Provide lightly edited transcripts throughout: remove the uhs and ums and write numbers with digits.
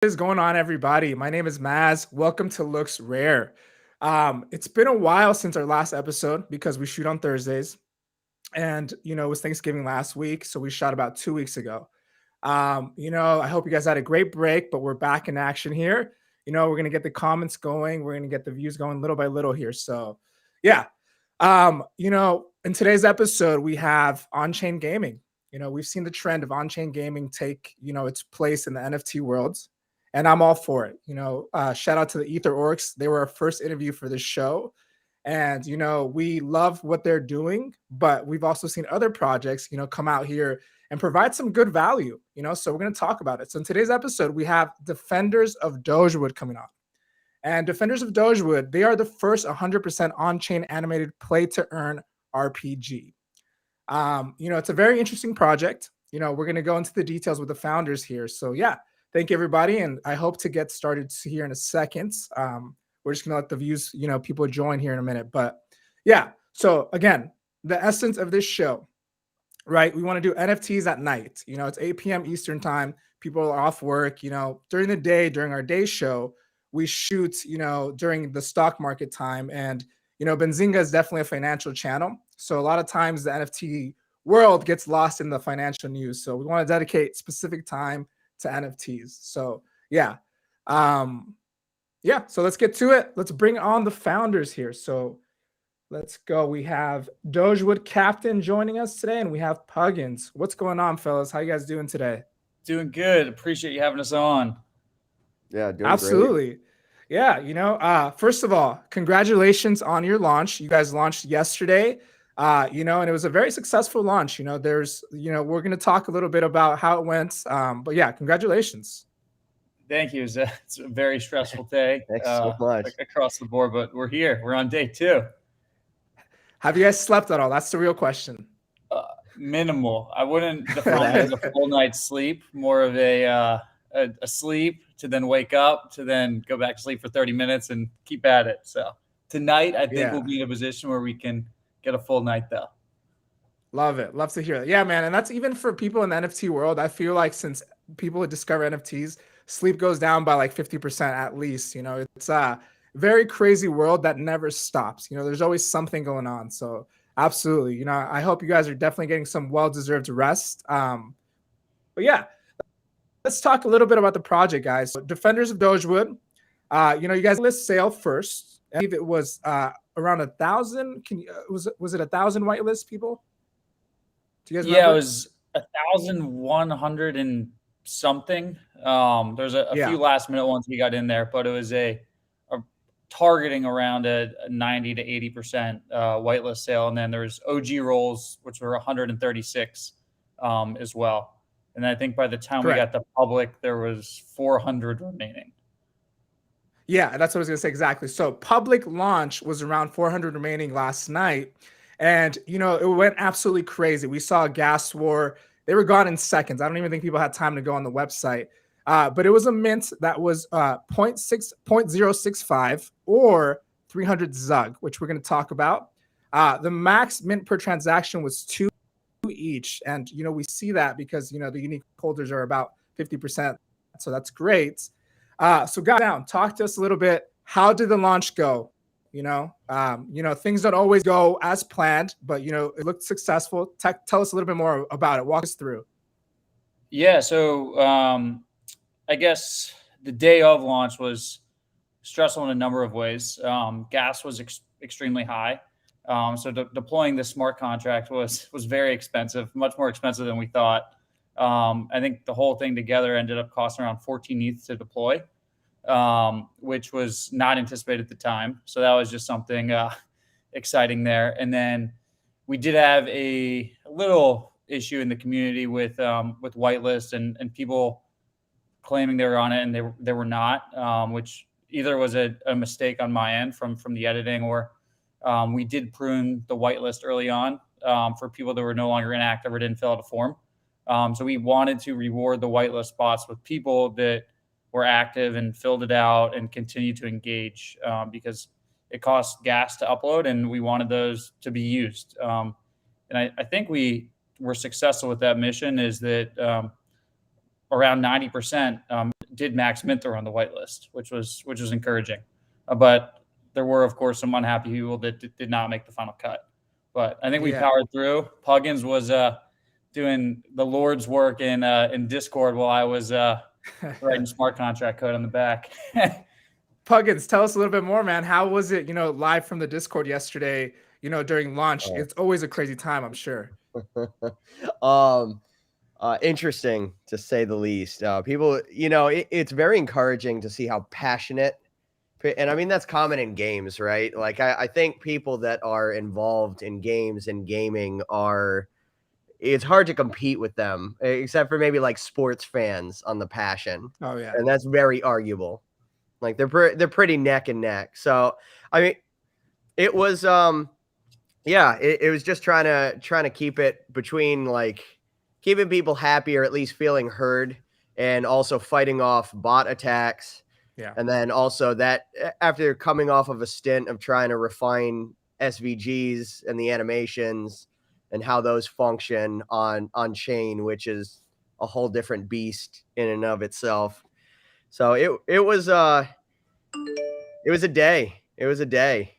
What is going on, everybody? My name is Maz. Welcome to Looks Rare. It's been a while since our last episode because we shoot on Thursdays, and it was Thanksgiving last week, so we shot about 2 weeks ago. I hope you guys had a great break, but we're back in action here. We're gonna get the comments going, we're gonna get the views going little by little here. So, yeah. In today's episode, we have on-chain gaming. We've seen the trend of on-chain gaming take, its place in the NFT world, and I'm all for it. Shout out to the Ether Orcs. They were our first interview for this show. And, we love what they're doing, but we've also seen other projects, come out here and provide some good value, so we're going to talk about it. So in today's episode, we have Defenders of Dogewood coming on. And Defenders of Dogewood, they are the first 100% on-chain animated play-to-earn RPG. It's a very interesting project. We're going to go into the details with the founders here. So yeah, thank you, everybody. And I hope to get started here in a second. We're just going to let the views, people join here in a minute. But yeah, so again, the essence of this show, right? We want to do NFTs at night. It's 8 p.m. Eastern time. People are off work. During the day, during our day show, we shoot, during the stock market time. And, Benzinga is definitely a financial channel. So a lot of times the NFT world gets lost in the financial news. So we want to dedicate specific time to NFTs. So yeah. So let's get to it. Let's bring on the founders here. So let's go. We have Dogewood Captain joining us today, and we have Puggins. What's going on, fellas? How you guys doing today? Doing good. Appreciate you having us on. Yeah, doing Absolutely. great. Yeah, first of all, congratulations on your launch. You guys launched yesterday. And it was a very successful launch. We're going to talk a little bit about how it went. But yeah, congratulations. Thank you. It's a very stressful day. Thanks so much. Across the board, but we're here. We're on day 2. Have you guys slept at all? That's the real question. Minimal. I wouldn't define it as a full night's sleep. More of a sleep to then wake up to then go back to sleep for 30 minutes and keep at it. So tonight, I think we'll be in a position where we can get a full night though. Love it. Love to hear that. Yeah, man. And that's even for people in the NFT world. I feel like since people discover NFTs, sleep goes down by like 50% at least. It's a very crazy world that never stops. There's always something going on. So absolutely. I hope you guys are definitely getting some well-deserved rest. But yeah, let's talk a little bit about the project, guys. So Defenders of Dogewood, you guys list sale first. I believe it was around 1,000. Was it 1,000 whitelist people? Do you guys remember? Yeah, it was 1,100 and something. There's a few last minute ones we got in there, but it was a targeting around a 90 to 80% whitelist sale. And then there's OG rolls, which were 136 as well. And I think by the time we got the public, there was 400 remaining. Yeah, that's what I was going to say exactly. So public launch was around 400 remaining last night. And, it went absolutely crazy. We saw a gas war. They were gone in seconds. I don't even think people had time to go on the website. But it was a mint that was 0.065 or 300 ZUG, which we're going to talk about. The max mint per transaction was 2 each. And, we see that because, the unique holders are about 50%. So that's great. So got down, talk to us a little bit. How did the launch go? Things don't always go as planned, but, it looked successful. Tell us a little bit more about it. Walk us through. Yeah. So I guess the day of launch was stressful in a number of ways. Gas was extremely high. So deploying the smart contract was very expensive, much more expensive than we thought. I think the whole thing together ended up costing around 14 ETH to deploy, which was not anticipated at the time. So that was just something exciting there. And then we did have a little issue in the community with whitelist and people claiming they were on it and they were not, which either was a mistake on my end from the editing, or we did prune the whitelist early on for people that were no longer inactive or didn't fill out a form. So we wanted to reward the whitelist bots with people that were active and filled it out and continued to engage because it costs gas to upload and we wanted those to be used. And I think we were successful with that mission, is that around 90% did max mint on the whitelist, which was encouraging. But there were, of course, some unhappy people that did not make the final cut. But I think we powered through. Puggins was doing the Lord's work in Discord while I was writing smart contract code on the back. Puggins, tell us a little bit more, man. How was it, live from the Discord yesterday, during launch? It's always a crazy time, I'm sure. Interesting to say the least. People, it's very encouraging to see how passionate, and I mean, that's common in games, right? Like, I think people that are involved in games and gaming it's hard to compete with them, except for maybe like sports fans on the passion. Oh yeah. And that's very arguable. Like they're pretty neck and neck. So, I mean, it was, it was just trying to keep it between like keeping people happy or at least feeling heard, and also fighting off bot attacks. Yeah. And then also that after coming off of a stint of trying to refine SVGs and the animations and how those function on chain, which is a whole different beast in and of itself. So it was a day. It was a day.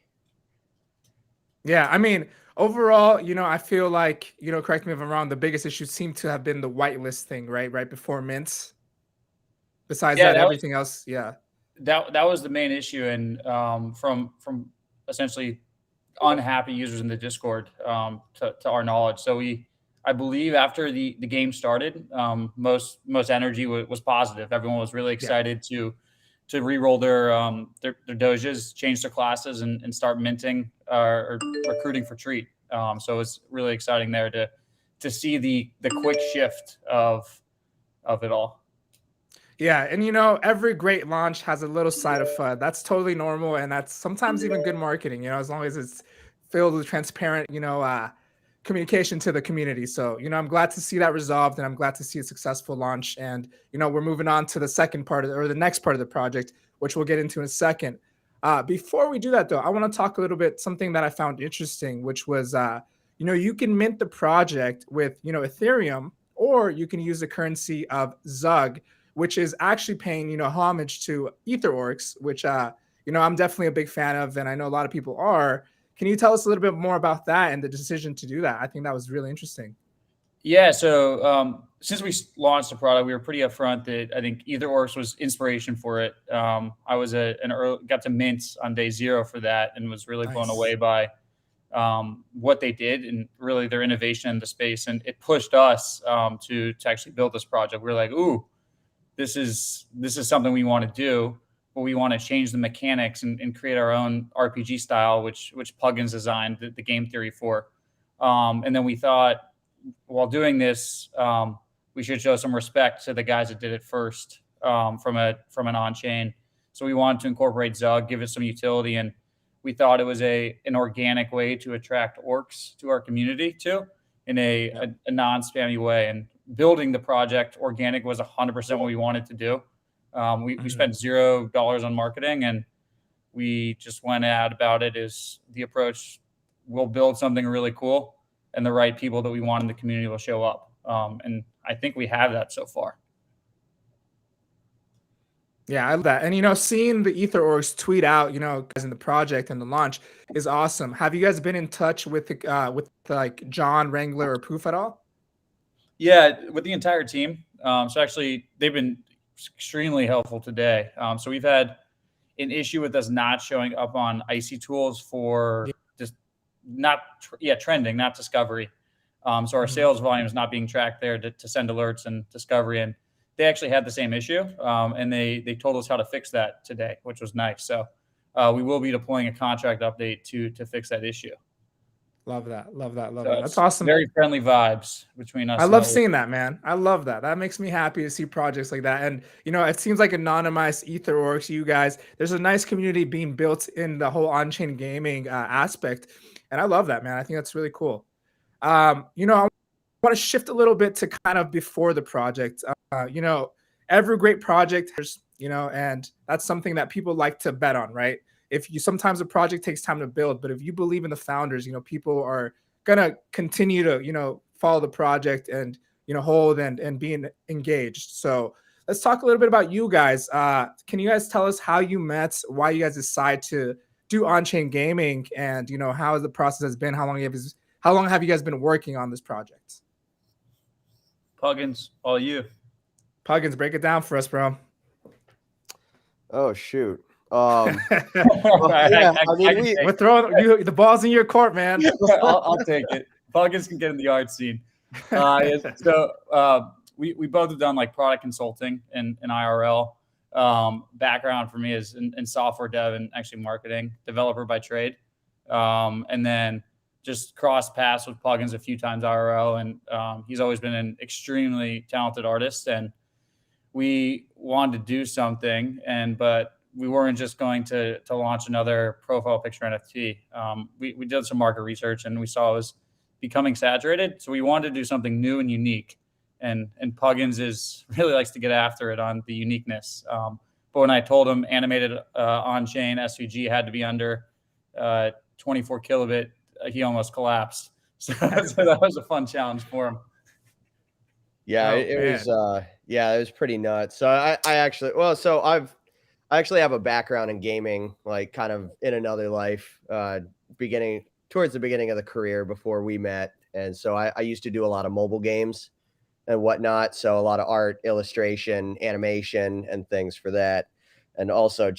Yeah, I mean, overall, I feel like, correct me if I'm wrong, the biggest issue seemed to have been the whitelist thing, right? Right before mints. Besides that, everything else, yeah. That was the main issue, and from essentially unhappy users in the Discord, to our knowledge. So I believe after the game started, most energy was positive. Everyone was really excited to re-roll their doges, change their classes, and start minting or recruiting for Treat. So it's really exciting there to see the quick shift of it all. Yeah, and every great launch has a little side of FUD. That's totally normal, and that's sometimes even good marketing, as long as it's filled with transparent, communication to the community. So, I'm glad to see that resolved, and I'm glad to see a successful launch. And, we're moving on to the second part or the next part of the project, which we'll get into in a second. Before we do that, though, I want to talk a little bit something that I found interesting, which was, you can mint the project with, Ethereum, or you can use the currency of Zug, which is actually paying, homage to EtherOrcs, which, I'm definitely a big fan of, and I know a lot of people are. Can you tell us a little bit more about that and the decision to do that? I think that was really interesting. Yeah, so since we launched the product, we were pretty upfront that I think EtherOrcs was inspiration for it. I was got to mint on day 0 for that, and was really blown away by what they did and really their innovation in the space. And it pushed us to actually build this project. We were like, ooh, this is something we want to do, but we want to change the mechanics and create our own RPG style, which Puggins designed the game theory for. And then we thought, while doing this, we should show some respect to the guys that did it first, from an on-chain. So we wanted to incorporate Zug, give it some utility, and we thought it was an organic way to attract orcs to our community too, in a non-spammy way. And building the project organic was 100% what we wanted to do. We spent $0 on marketing, and we just went out about it as the approach. We'll build something really cool, and the right people that we want in the community will show up. And I think we have that so far. Yeah, I love that. And, seeing the EtherOrcs tweet out, guys in the project and the launch is awesome. Have you guys been in touch with like John, Wrangler, or Poof at all? Yeah, with the entire team. So actually, they've been extremely helpful today. So we've had an issue with us not showing up on icy tools for just trending, not discovery. So our sales volume is not being tracked there to send alerts and discovery. And they actually had the same issue, and they told us how to fix that today, which was nice. So we will be deploying a contract update to fix that issue. Love that. So That's awesome. Very friendly vibes between us. I love seeing that, man. I love that. That makes me happy to see projects like that. And, it seems like anonymized EtherOrcs, you guys, there's a nice community being built in the whole on-chain gaming aspect. And I love that, man. I think that's really cool. I want to shift a little bit to kind of before the project. Every great project has, and that's something that people like to bet on, right? Sometimes a project takes time to build, but if you believe in the founders, people are going to continue to, follow the project and, hold and being engaged. So let's talk a little bit about you guys. Can you guys tell us how you met, why you guys decide to do on-chain gaming, and how the process has been? How long have you guys been working on this project? Puggins, all you. Puggins, break it down for us, bro. Oh shoot. We're We throwing the ball's in your court, man. I'll take it. Puggins can get in the art scene. We both have done like product consulting and IRL. Background for me is in software dev and actually marketing, developer by trade. And then just crossed paths with Puggins a few times IRL, and he's always been an extremely talented artist, and we wanted to do something, but we weren't just going to launch another profile picture NFT. We did some market research, and we saw it was becoming saturated. So we wanted to do something new and unique. And Puggins really likes to get after it on the uniqueness. But when I told him animated on-chain SVG had to be under 24 kilobit, he almost collapsed. So that was a fun challenge for him. Yeah, it was pretty nuts. So I actually have a background in gaming, like kind of in another life, towards the beginning of the career before we met. And so I used to do a lot of mobile games and whatnot. So a lot of art, illustration, animation, and things for that. And also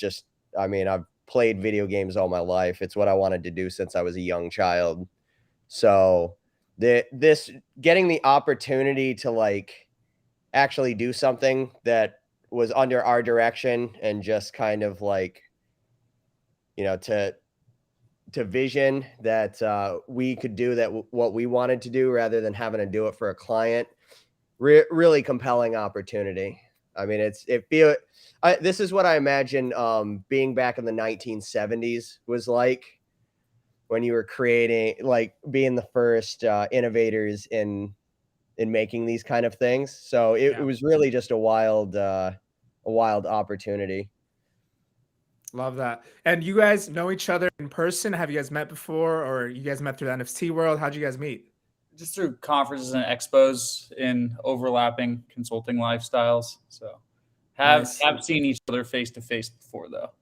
I've played video games all my life. It's what I wanted to do since I was a young child. So this getting the opportunity to like actually do something that was under our direction and just kind of like, to vision that we could do what we wanted to do rather than having to do it for a client. Really compelling opportunity. I mean, this is what I imagine being back in the 1970s was like, when you were creating, like being the first innovators in making these kind of things. So it was really just a wild opportunity. Love that. And you guys know each other in person? Have you guys met before, or you guys met through the NFT world? How'd you guys meet? Just through conferences and expos in overlapping consulting lifestyles. So have seen each other face to face before, though.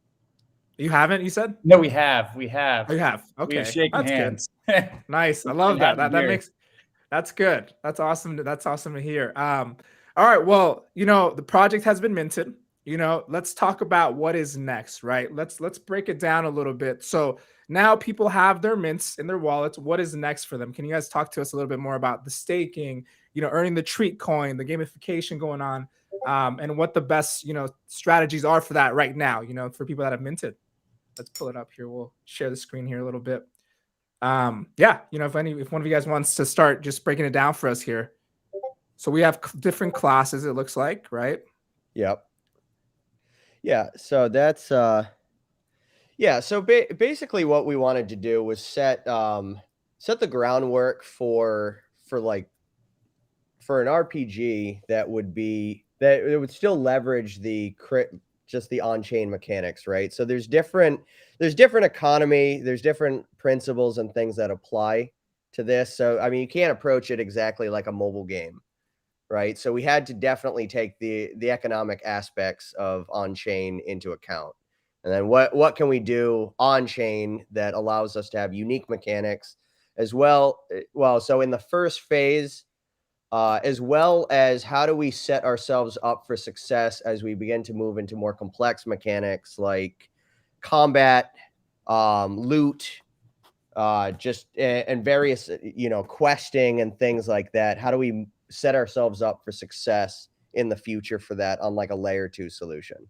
You haven't, you said? No, we have. Oh, you have. Okay. We have shaken hands. Good. Nice. I love that. That's good. That's awesome. That's awesome to hear. All right. Well, the project has been minted. Let's talk about what is next, right? Let's break it down a little bit. So now people have their mints in their wallets. What is next for them? Can you guys talk to us a little bit more about the staking, earning the treat coin, the gamification going on, and what the best, strategies are for that right now, for people that have minted? Let's pull it up here. We'll share the screen here a little bit. If one of you guys wants to start just breaking it down for us here. So we have different classes, it looks like, right? Yep. Yeah. So that's, So basically what we wanted to do was set the groundwork for an RPG that it would still leverage just the on-chain mechanics, right? So there's different economy, there's different principles and things that apply to this. So, I mean, you can't approach it exactly like a mobile game, right? So we had to definitely take the economic aspects of on-chain into account. And then what can we do on-chain that allows us to have unique mechanics as well? Well, so in the first phase, as well as how do we set ourselves up for success as we begin to move into more complex mechanics like combat, loot, and various, questing and things like that. How do we set ourselves up for success in the future for that on like a layer 2 solution?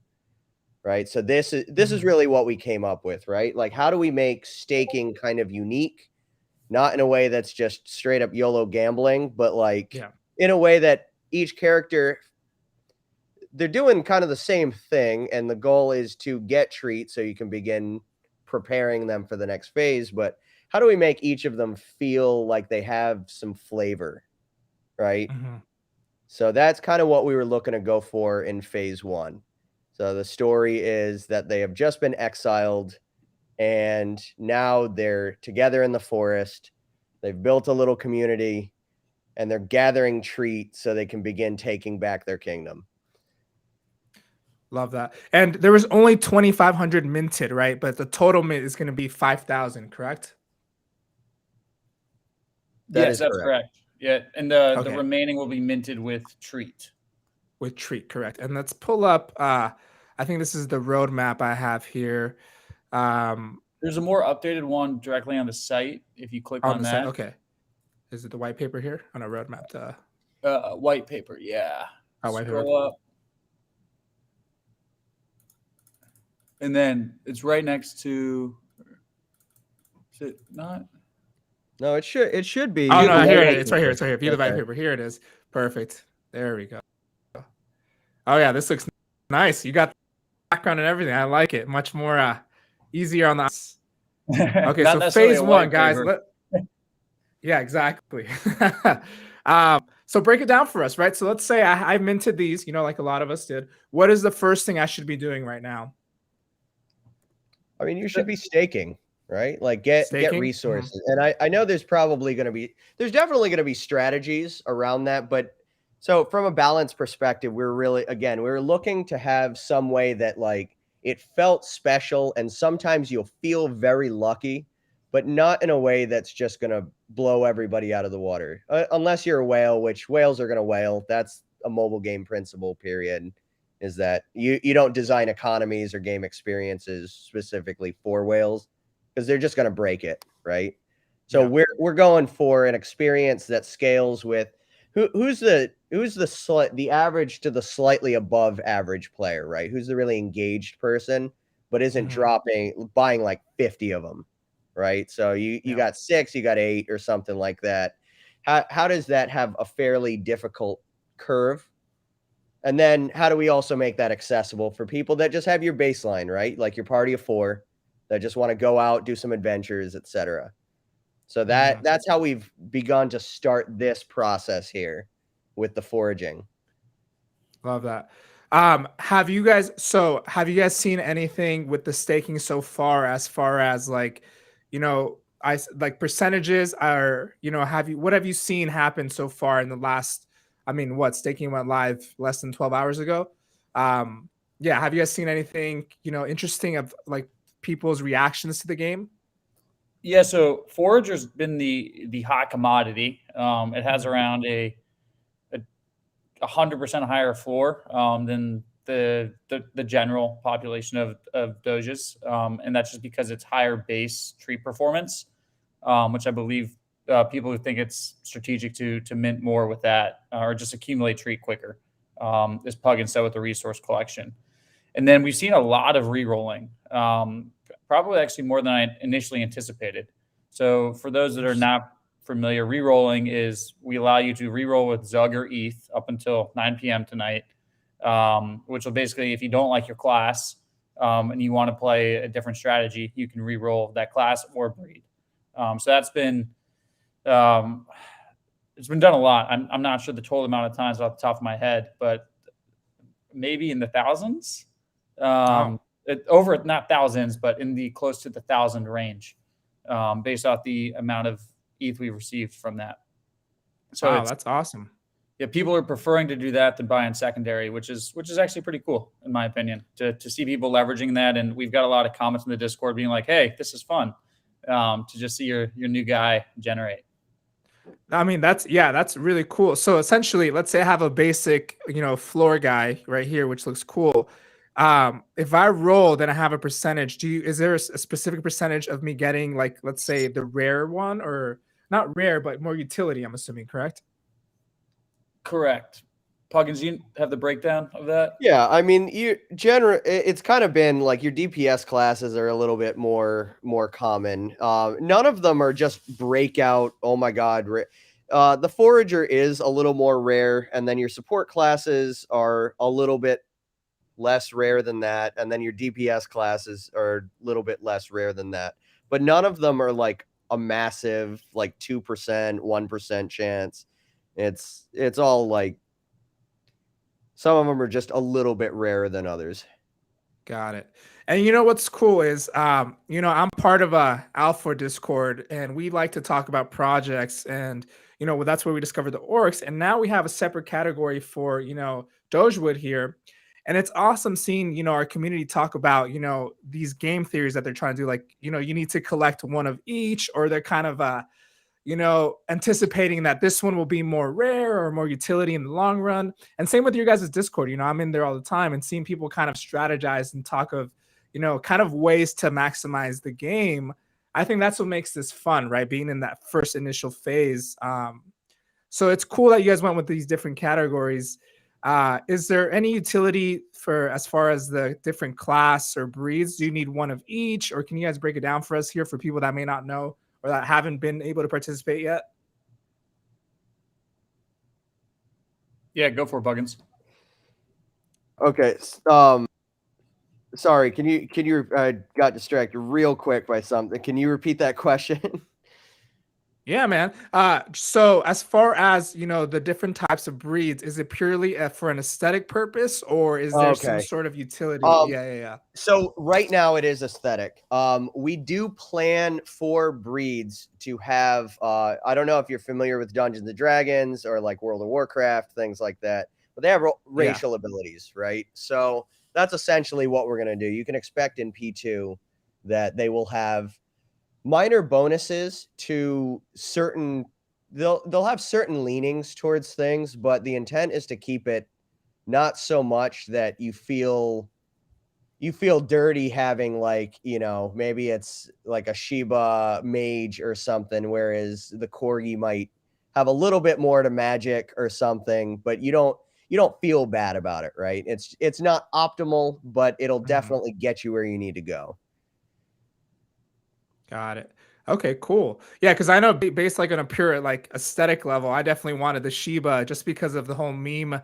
Right. So this is really what we came up with, right? Like, how do we make staking kind of unique, not in a way that's just straight up YOLO gambling, but like in a way that each character, they're doing kind of the same thing. And the goal is to get treats so you can begin preparing them for the next phase. But how do we make each of them feel like they have some flavor? Right. Mm-hmm. So that's kind of what we were looking to go for in phase 1. So the story is that they have just been exiled and now they're together in the forest. They've built a little community and they're gathering treat so they can begin taking back their kingdom. Love that. And there was only 2,500 minted, right? But the total mint is going to be 5,000, correct? Yes, that's correct. Yeah, and the remaining will be minted with treat. With treat, correct. And let's pull up. I think this is the roadmap I have here. There's a more updated one directly on the site. If you click on that, site, okay. Is it the white paper here on a roadmap? White paper, yeah. White Scroll paper. up, and then it's right next to. Is it not? No, it should be. Oh no, here it is. It's right here. It's right here. View the white paper. Here it is. Perfect. There we go. Oh yeah, this looks nice. You got the background and everything. I like it. Much more easier on the eyes. Okay, so phase one, guys. Yeah, exactly. So break it down for us, right? So let's say I minted these, like a lot of us did. What is the first thing I should be doing right now? I mean, you should be staking, right? Like get resources. And I know there's definitely going to be strategies around that. But so from a balance perspective, we were looking to have some way that like it felt special. And sometimes you'll feel very lucky, but not in a way that's just going to blow everybody out of the water. Unless you're a whale, which whales are going to whale. That's a mobile game principle, period. Is that you don't design economies or game experiences specifically for whales because they're just going to break it, right? So we're going for an experience that scales with who's the average to the slightly above average player, right? Who's the really engaged person, but isn't buying like 50 of them, right? So you got 6, you got 8 or something like that. How does that have a fairly difficult curve? And then how do we also make that accessible for people that just have your baseline, right? Like your party of 4 that just want to go out, do some adventures, etc. So that's how we've begun to start this process here with the foraging. Love that. Have you guys seen anything with the staking so far as like, percentages are, what have you seen happen so far in the last, staking went live less than 12 hours ago. Have you guys seen anything, interesting of like people's reactions to the game? Yeah, so Forager's been the hot commodity. It has around a 100% higher floor than the general population of Doges, and that's just because it's higher base treat performance, which I believe people who think it's strategic to mint more with that or just accumulate treat quicker is plug and set with the resource collection. And then we've seen a lot of re-rolling, probably actually more than I initially anticipated. So for those that are not familiar, re-rolling is we allow you to re-roll with Zug or ETH up until 9 p.m. tonight, which will basically, if you don't like your class and you want to play a different strategy, you can re-roll that class or breed. So that's been it's been done a lot. I'm not sure the total amount of times off the top of my head, but maybe in the thousands. Over not thousands, but in the close to the 1,000 range, based off the amount of ETH we received from that. So that's awesome. Yeah, people are preferring to do that than buy in secondary, which is actually pretty cool in my opinion to see people leveraging that. And we've got a lot of comments in the Discord being like, "Hey, this is fun," to just see your new guy generate. I mean, that's really cool. So essentially, let's say I have a basic, floor guy right here, which looks cool. If I roll, then I have a percentage. Is there a specific percentage of me getting, like, let's say the rare one, or not rare, but more utility, I'm assuming, correct? Correct. Puggins, you have the breakdown of that? Yeah, I mean, it's kind of been like your DPS classes are a little bit more common. None of them are just breakout. Oh my God. The Forager is a little more rare, and then your support classes are a little bit less rare than that, and then your DPS classes are a little bit less rare than that. But none of them are like a massive, like 2%, 1% chance. It's all like some of them are just a little bit rarer than others. Got it. And you know what's cool is, I'm part of a Alpha Discord, and we like to talk about projects, and that's where we discovered the orcs, and now we have a separate category for Dogewood here, and it's awesome seeing our community talk about these game theories that they're trying to do, like you need to collect one of each, or they're kind of anticipating that this one will be more rare or more utility in the long run. And same with your guys' Discord. I'm in there all the time and seeing people kind of strategize and talk of, kind of ways to maximize the game. I think that's what makes this fun, right? Being in that first initial phase. So it's cool that you guys went with these different categories. Is there any utility for as far as the different class or breeds? Do you need one of each, or can you guys break it down for us here for people that may not know or that haven't been able to participate yet? Yeah, go for it, Buggins. Okay. Sorry, can you got distracted real quick by something. Can you repeat that question? Yeah, man. So as far as the different types of breeds, is it purely for an aesthetic purpose, or is there some Okay. sort of utility? Yeah. So right now it is aesthetic. We do plan for breeds to have, I don't know if you're familiar with Dungeons and Dragons or like World of Warcraft, things like that, but they have racial abilities, right? So that's essentially what we're going to do. You can expect in P2 that they will have minor bonuses to certain, they'll have certain leanings towards things, but the intent is to keep it not so much that you feel dirty having, like, maybe it's like a Shiba mage or something, whereas the corgi might have a little bit more to magic or something, but you don't feel bad about it, right? It's not optimal, but it'll definitely get you where you need to go. Got it. Okay, cool. Yeah, because I know based like on a pure like aesthetic level, I definitely wanted the Shiba just because of the whole meme,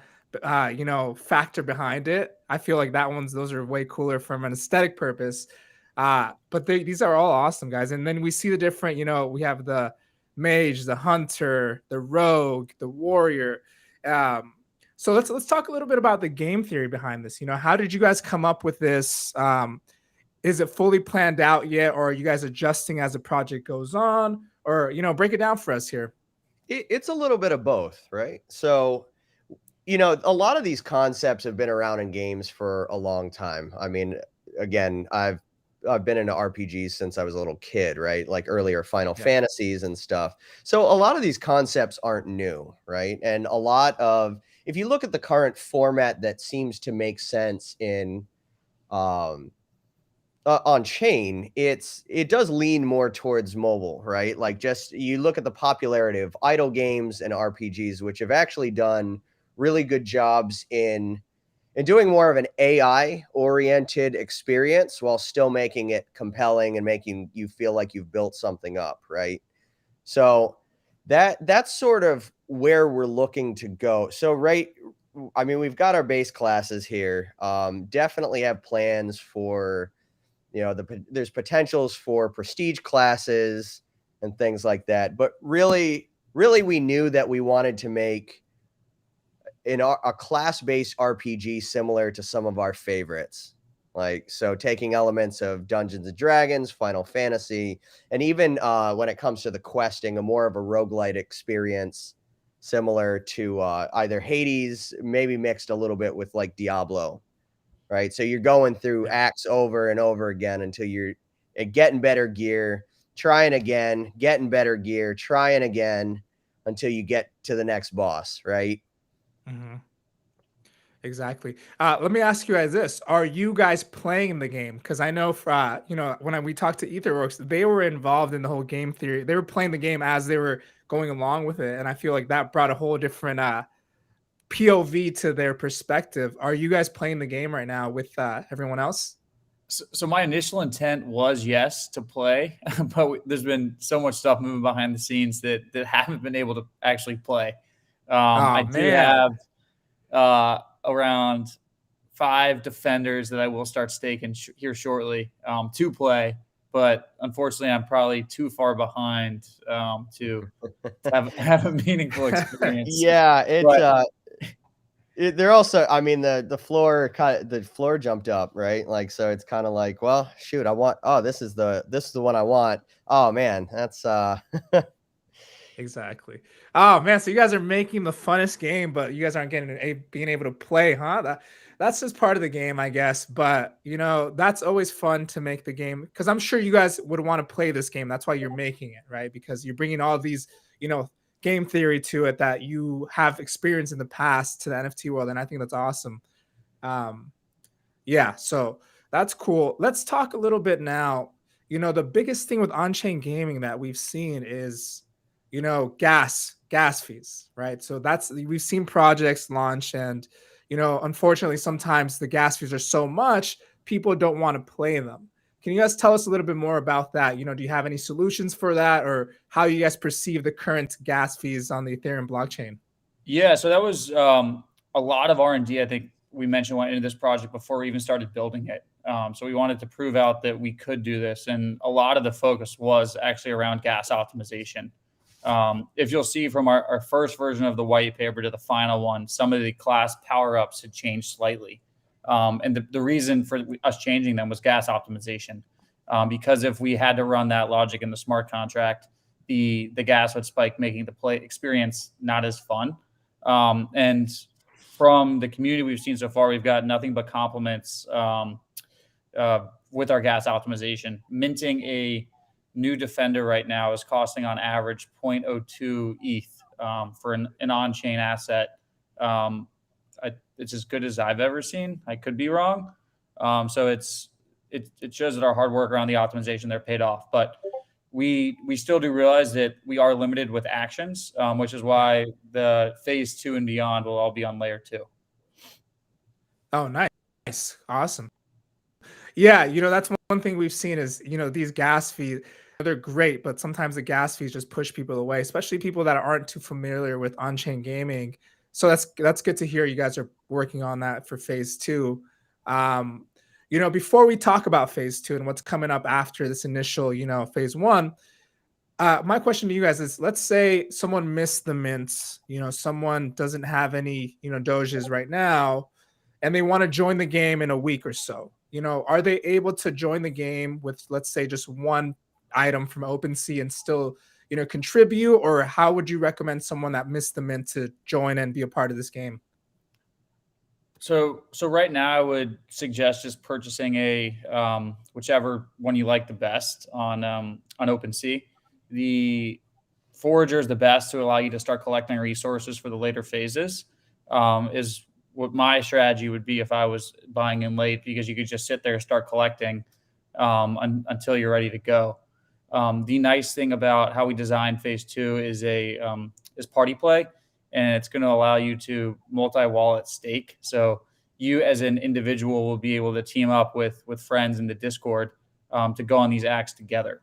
factor behind it. I feel like those are way cooler from an aesthetic purpose. But these are all awesome, guys. And then we see the different, we have the mage, the hunter, the rogue, the warrior. So let's talk a little bit about the game theory behind this. How did you guys come up with this? Is it fully planned out yet, or are you guys adjusting as the project goes on? Or, break it down for us here. It's a little bit of both, right? So, a lot of these concepts have been around in games for a long time. I mean, again, I've been into RPGs since I was a little kid, right? Like earlier Final Fantasies and stuff. So a lot of these concepts aren't new, right? And if you look at the current format that seems to make sense in on chain, it does lean more towards mobile, right? Like, just you look at the popularity of idle games and RPGs, which have actually done really good jobs in doing more of an AI oriented experience while still making it compelling and making you feel like you've built something up, right? So that's sort of where we're looking to go. So I mean, we've got our base classes here. Definitely have plans for, there's potentials for prestige classes and things like that. But really, we knew that we wanted to make a class-based RPG similar to some of our favorites. Like, so taking elements of Dungeons and Dragons, Final Fantasy, and even when it comes to the questing, a more of a roguelite experience similar to either Hades, maybe mixed a little bit with like Diablo, right? So you're going through acts over and over again until you're getting better gear, trying again, getting better gear, trying again until you get to the next boss, right? Mm-hmm. Exactly. Let me ask you guys this: are you guys playing the game? Because I know, when we talked to Etherworks, they were involved in the whole game theory. They were playing the game as they were going along with it, and I feel like that brought a whole different POV to their perspective. Are you guys playing the game right now with everyone else? So my initial intent was yes to play, but there's been so much stuff moving behind the scenes that haven't been able to actually play. I do have around 5 defenders that I will start staking here shortly to play, but unfortunately, I'm probably too far behind to have a meaningful experience. Yeah, They're also, I mean, the floor jumped up, right? Like, so it's kind of like, well, shoot, this is the one I want. Oh man, that's Exactly. Oh man, so you guys are making the funnest game, but you guys aren't being able to play, huh? That's just part of the game, I guess. But that's always fun to make the game because I'm sure you guys would want to play this game. That's why you're making it, right? Because you're bringing all these, game theory to it that you have experienced in the past to the NFT world, and I think that's awesome. Um, yeah, so that's cool. Let's talk a little bit now. The biggest thing with on-chain gaming that we've seen is, gas fees, right? So we've seen projects launch and, unfortunately sometimes the gas fees are so much, people don't want to play them. Can you guys tell us a little bit more about that? Do you have any solutions for that or how you guys perceive the current gas fees on the Ethereum blockchain? Yeah, so that was a lot of R&D. I think we mentioned went into this project before we even started building it. So we wanted to prove out that we could do this, and a lot of the focus was actually around gas optimization. If you'll see from our first version of the white paper to the final one, some of the class power-ups had changed slightly. And the reason for us changing them was gas optimization. Because if we had to run that logic in the smart contract, the gas would spike, making the play experience not as fun. And from the community we've seen so far, we've got nothing but compliments with our gas optimization. Minting a new Defender right now is costing on average 0.02 ETH for an on-chain asset. It's as good as I've ever seen. I could be wrong. So it shows that our hard work around the optimization there paid off. But we still do realize that we are limited with actions, which is why the phase 2 and beyond will all be on layer 2. Oh, nice. Awesome. Yeah, that's one thing we've seen is, these gas fees, they're great, but sometimes the gas fees just push people away, especially people that aren't too familiar with on-chain gaming. So that's good to hear you guys are working on that for phase 2. Before we talk about phase 2 and what's coming up after this initial, phase 1, my question to you guys is, let's say someone missed the mints, someone doesn't have any, Doges right now, and they want to join the game in a week or so. Are they able to join the game with, let's say, just one item from OpenSea and still, contribute? Or how would you recommend someone that missed the mint to join and be a part of this game? So right now I would suggest just purchasing a whichever one you like the best on OpenSea. The Forager is the best to allow you to start collecting resources for the later phases. Is what my strategy would be if I was buying in late, because you could just sit there and start collecting until you're ready to go. The nice thing about how we designed phase 2 is party play, and it's going to allow you to multi-wallet stake. So you as an individual will be able to team up with friends in the Discord to go on these acts together.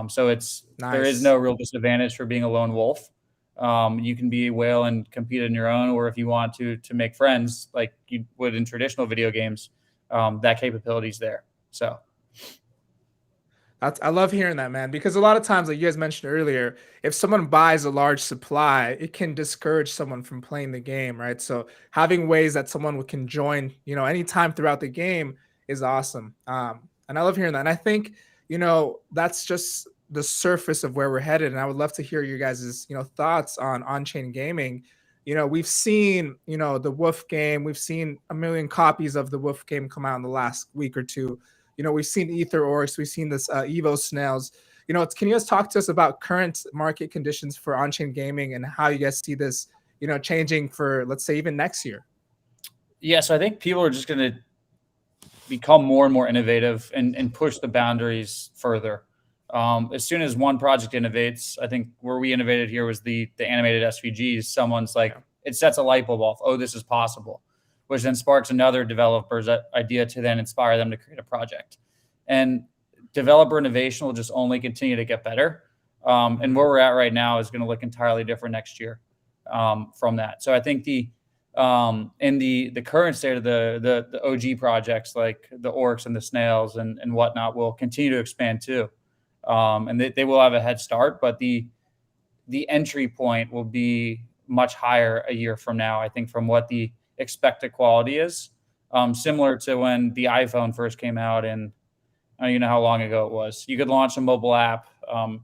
So there is no real disadvantage for being a lone wolf. You can be a whale and compete on your own, or if you want to make friends like you would in traditional video games, that capability is there. So I love hearing that, man, because a lot of times, like you guys mentioned earlier, if someone buys a large supply, it can discourage someone from playing the game, right? So having ways that someone can join, anytime throughout the game is awesome. And I love hearing that. And I think, that's just the surface of where we're headed. And I would love to hear you guys' thoughts on-chain gaming. We've seen, the Wolf game. We've seen a million copies of the Wolf game come out in the last week or two. We've seen Ether Orcs, we've seen this Evo Snails. Can you guys talk to us about current market conditions for on-chain gaming and how you guys see this, changing for, let's say, even next year? Yeah, so I think people are just going to become more and more innovative and push the boundaries further. As soon as one project innovates, I think where we innovated here was the animated SVGs. Someone's like, it sets a light bulb off. Oh, this is possible, which then sparks another developer's idea to then inspire them to create a project. And developer innovation will just only continue to get better. And where we're at right now is going to look entirely different next year from that. So I think in the current state of the OG projects like the Orcs and the Snails and whatnot will continue to expand too. And they will have a head start, but the entry point will be much higher a year from now, I think, from what the expect the quality is. Similar to when the iPhone first came out, and I don't even know how long ago it was. You could launch a mobile app.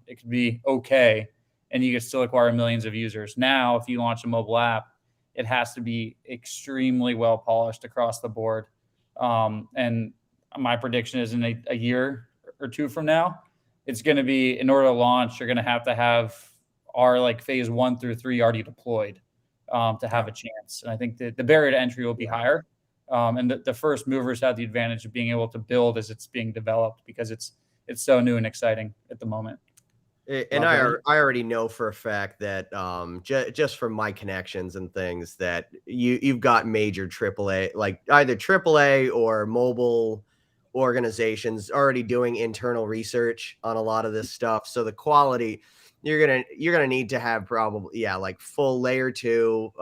It could be okay, and you could still acquire millions of users. Now, if you launch a mobile app, it has to be extremely well polished across the board. And my prediction is in a year or two from now, it's going to be, in order to launch, you're going to have our like phase 1 through 3 already deployed to have a chance. And I think the barrier to entry will be higher. And the first movers have the advantage of being able to build as it's being developed, because it's so new and exciting at the moment. And I already know for a fact that just from my connections and things that you've got major AAA, like either AAA or mobile organizations already doing internal research on a lot of this stuff. So the quality you're gonna need to have probably like full layer 2,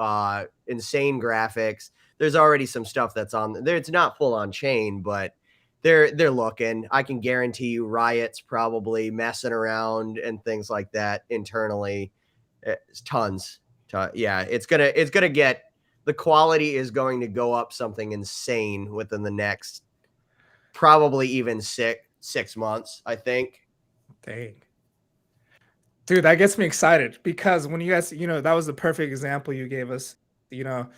insane graphics. There's already some stuff that's on there. It's not full on chain, but they're looking. I can guarantee you Riot's probably messing around and things like that internally. It's tons. Yeah, it's gonna get, the quality is going to go up something insane within the next probably even six months, I think. Dang. Dude, that gets me excited, because when you guys, that was the perfect example you gave us, you know,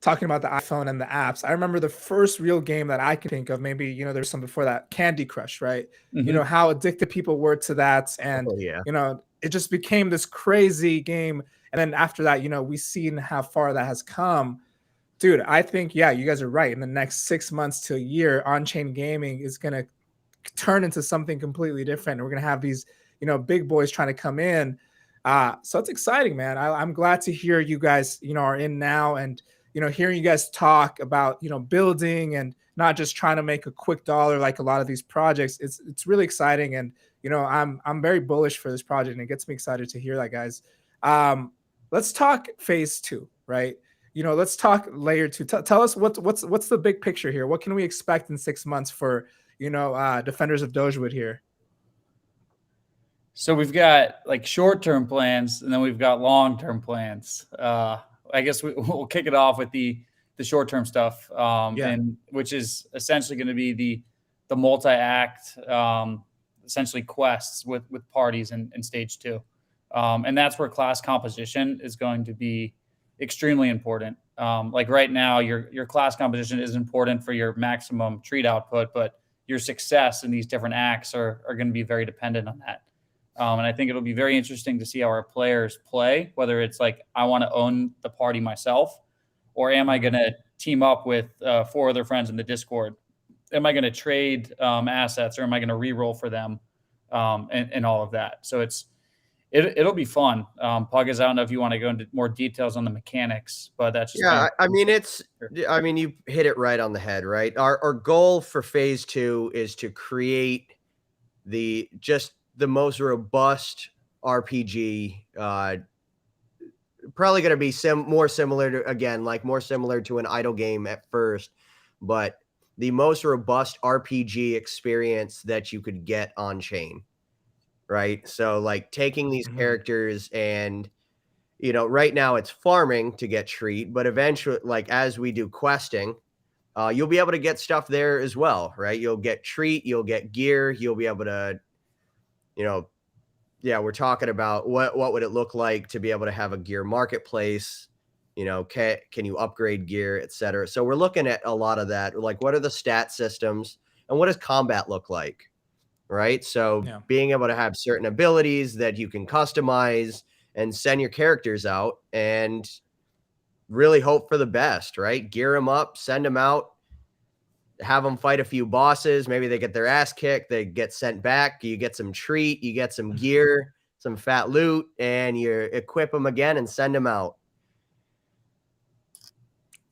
talking about the iPhone and the apps. I remember the first real game that I can think of, maybe, there's some before that, Candy Crush, right? Mm-hmm. How addicted people were to that. And, yeah. It just became this crazy game. And then after that, we've seen how far that has come. Dude, I think, yeah, you guys are right. In the next 6 months to a year, on-chain gaming is going to turn into something completely different. We're going to have these, big boys trying to come in. So it's exciting, man. I'm glad to hear you guys, are in now, and, hearing you guys talk about, building and not just trying to make a quick dollar like a lot of these projects. It's really exciting. And, I'm very bullish for this project, and it gets me excited to hear that, guys. Let's talk phase 2, right? Let's talk layer 2. Tell us what's the big picture here. What can we expect in 6 months for, Defenders of Dogewood here? So we've got like short-term plans, and then we've got long-term plans. I guess we'll kick it off with the short-term stuff, and which is essentially going to be the multi-act, essentially quests with parties in stage 2, and that's where class composition is going to be extremely important. Like right now, your class composition is important for your maximum treat output, but your success in these different acts are going to be very dependent on that. And I think it'll be very interesting to see how our players play, whether it's like, I want to own the party myself, or am I going to team up with 4 other friends in the Discord? Am I going to trade assets, or am I going to re-roll for them, and all of that? So it'll be fun. Puggers, I don't know if you want to go into more details on the mechanics, but that's just I mean, you hit it right on the head, right? Our goal for phase 2 is to create the most robust RPG, probably going to be more similar to an idle game at first, but the most robust RPG experience that you could get on chain, right? So like taking these characters and, right now it's farming to get treat, but eventually, like as we do questing, you'll be able to get stuff there as well, right? You'll get treat, you'll get gear, you'll be able to, we're talking about what would it look like to be able to have a gear marketplace, can you upgrade gear, etc. So we're looking at a lot of that, like what are the stat systems and what does combat look like, right? So being able to have certain abilities that you can customize and send your characters out and really hope for the best, right? Gear them up, send them out, have them fight a few bosses. Maybe they get their ass kicked, they get sent back, you get some treat, you get some gear, some fat loot, and you equip them again and send them out.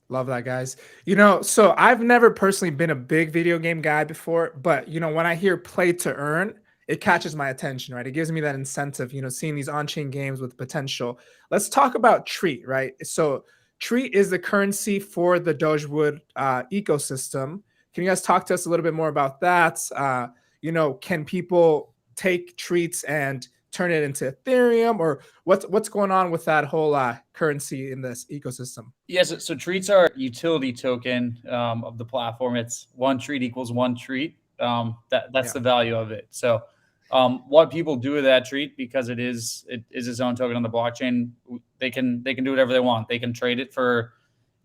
Love that, guys. So I've never personally been a big video game guy before, but when I hear play to earn, it catches my attention, right? It gives me that incentive, seeing these on-chain games with potential. Let's talk about treat, right? So treat is the currency for the Dogewood ecosystem. Can you guys talk to us a little bit more about that? Can people take treats and turn it into Ethereum, or what's going on with that whole currency in this ecosystem? Yes, so treats are a utility token of the platform. It's one treat equals one treat. That's the value of it. So what people do with that treat, because it is its own token on the blockchain, they can do whatever they want. They can trade it for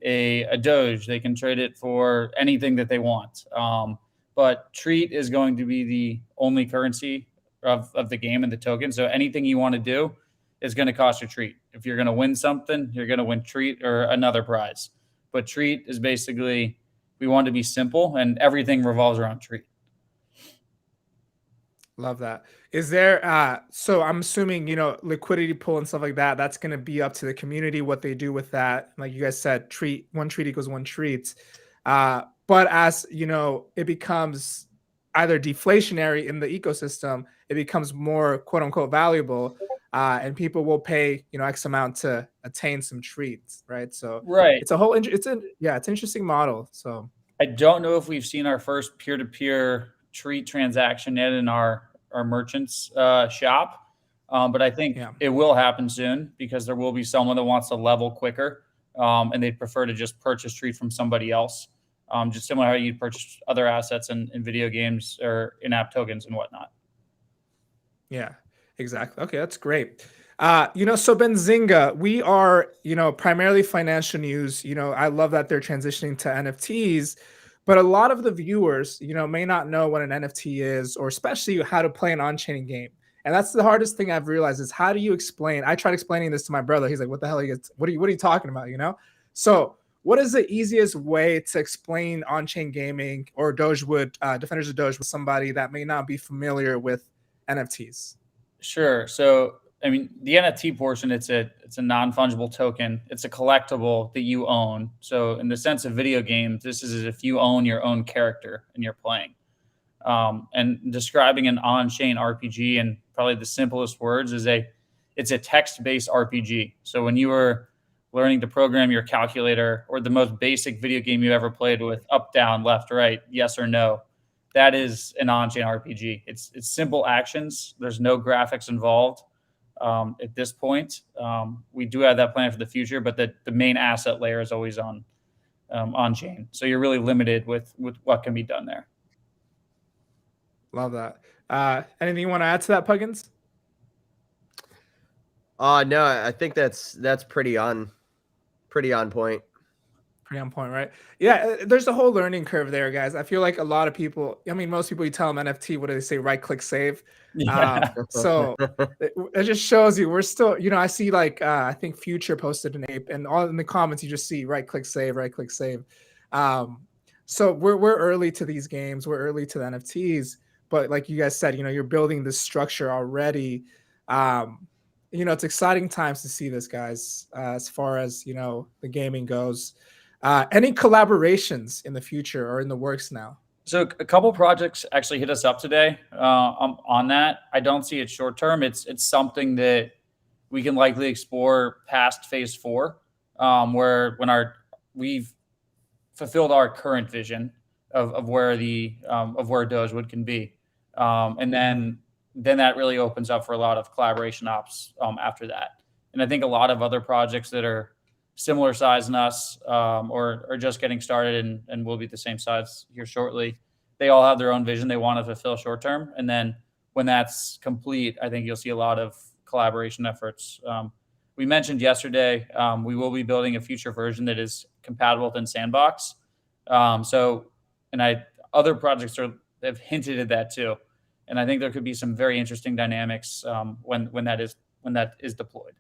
a Doge. They can trade it for anything that they want. But treat is going to be the only currency of the game and the token. So anything you want to do is going to cost you treat. If you're going to win something, you're going to win treat or another prize. But treat is basically, we want to be simple, and everything revolves around treat. Love that. Is there so I'm assuming, liquidity pool and stuff like that, that's going to be up to the community what they do with that. Like you guys said, one treat equals one treat. But as it becomes either deflationary in the ecosystem, it becomes more quote unquote valuable, and people will pay X amount to attain some treats, right? So right, it's a whole it's an interesting model. So I don't know if we've seen our first peer-to-peer treat transaction yet in our merchants shop, but I think it will happen soon, because there will be someone that wants to level quicker, and they'd prefer to just purchase treat from somebody else, just similar how you'd purchase other assets in video games or in-app tokens and whatnot. Yeah, exactly. Okay, that's great. So Benzinga, we are, primarily financial news. I love that they're transitioning to NFTs, but a lot of the viewers, may not know what an NFT is, or especially how to play an on-chain game. And that's the hardest thing I've realized is, how do you explain? I tried explaining this to my brother. He's like, "What the hell? What are you talking about?" So what is the easiest way to explain on-chain gaming or Dogewood, Defenders of Doge, with somebody that may not be familiar with NFTs? Sure. So, I mean, the NFT portion, it's a non-fungible token. It's a collectible that you own. So in the sense of video games, this is as if you own your own character and you're playing. And describing an on-chain RPG in probably the simplest words is it's a text-based RPG. So when you were learning to program your calculator, or the most basic video game you ever played with up, down, left, right, yes or no, that is an on-chain RPG. It's simple actions. There's no graphics involved at this point. We do have that plan for the future, but the main asset layer is always on-chain. So you're really limited with what can be done there. Love that. Anything you want to add to that, Puggins? No, I think that's pretty on point. Pretty on point, right? Yeah, there's a whole learning curve there, guys. I feel like a lot of people, most people, you tell them NFT, what do they say? Right click save. Yeah. So it just shows you we're still, I see like I think Future posted an ape, and all in the comments you just see right click save, right click save. So we're early to these games, we're early to the NFTs, but like you guys said, you're building this structure already. It's exciting times to see this, guys, as far as the gaming goes. Any collaborations in the future or in the works now? So a couple projects actually hit us up today on that. I don't see it short term. It's something that we can likely explore past phase 4, where we've fulfilled our current vision of where Dogewood can be, and then that really opens up for a lot of collaboration ops after that. And I think a lot of other projects that are similar size than us, or are just getting started and will be the same size here shortly, they all have their own vision they want to fulfill short term. And then when that's complete, I think you'll see a lot of collaboration efforts. We mentioned yesterday, we will be building a future version that is compatible within Sandbox. Other projects have hinted at that too. And I think there could be some very interesting dynamics when that is deployed.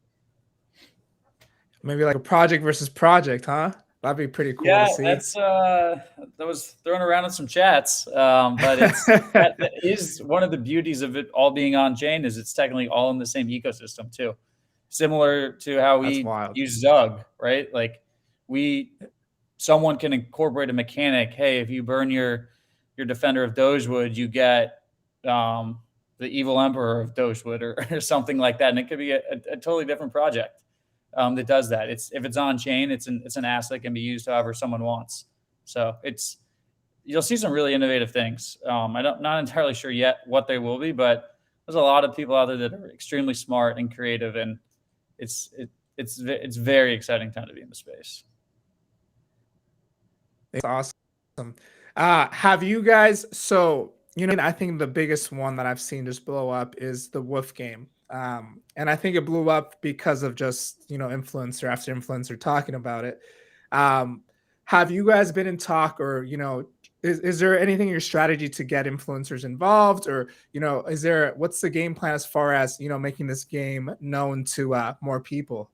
Maybe like a project versus project, huh? That'd be pretty cool to see. That's that was thrown around in some chats, but that is one of the beauties of it all being on chain, is it's technically all in the same ecosystem too. Similar to how we use Zug, right? Like someone can incorporate a mechanic. Hey, if you burn your Defender of Dogewood, you get the Evil Emperor of Dogewood or something like that, and it could be a totally different project that does that. If it's on chain, it's an asset that can be used however someone wants. So you'll see some really innovative things. I'm not entirely sure yet what they will be, but there's a lot of people out there that are extremely smart and creative, and it's very exciting time to be in the space. It's awesome. Have you guys, so, I think the biggest one that I've seen just blow up is the Wolf game. And I think it blew up because of just, influencer after influencer talking about it. Have you guys been in talk, or, is there anything in your strategy to get influencers involved, or, what's the game plan as far as, making this game known to more people?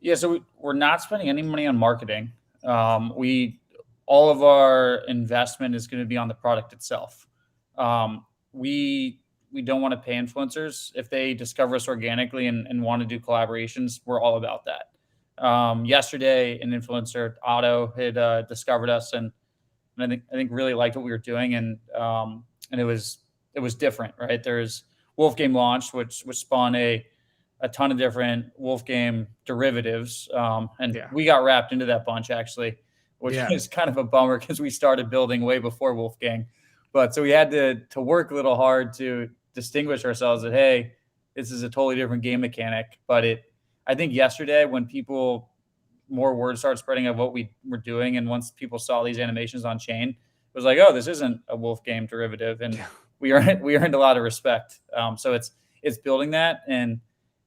Yeah, so we're not spending any money on marketing. All of our investment is going to be on the product itself. We don't want to pay influencers. If they discover us organically and want to do collaborations, we're all about that. Yesterday, an influencer, Otto, had discovered us, and I think really liked what we were doing, and it was different, right? There's Wolf Game launched, which spawned a ton of different Wolf Game derivatives, and we got wrapped into that bunch actually, which is kind of a bummer because we started building way before Wolfgang. But so we had to work a little hard to distinguish ourselves that, hey, this is a totally different game mechanic. But I think yesterday when more word started spreading of what we were doing, and once people saw these animations on chain, it was like, oh, this isn't a Wolf Game derivative. And we earned a lot of respect. So it's building that, and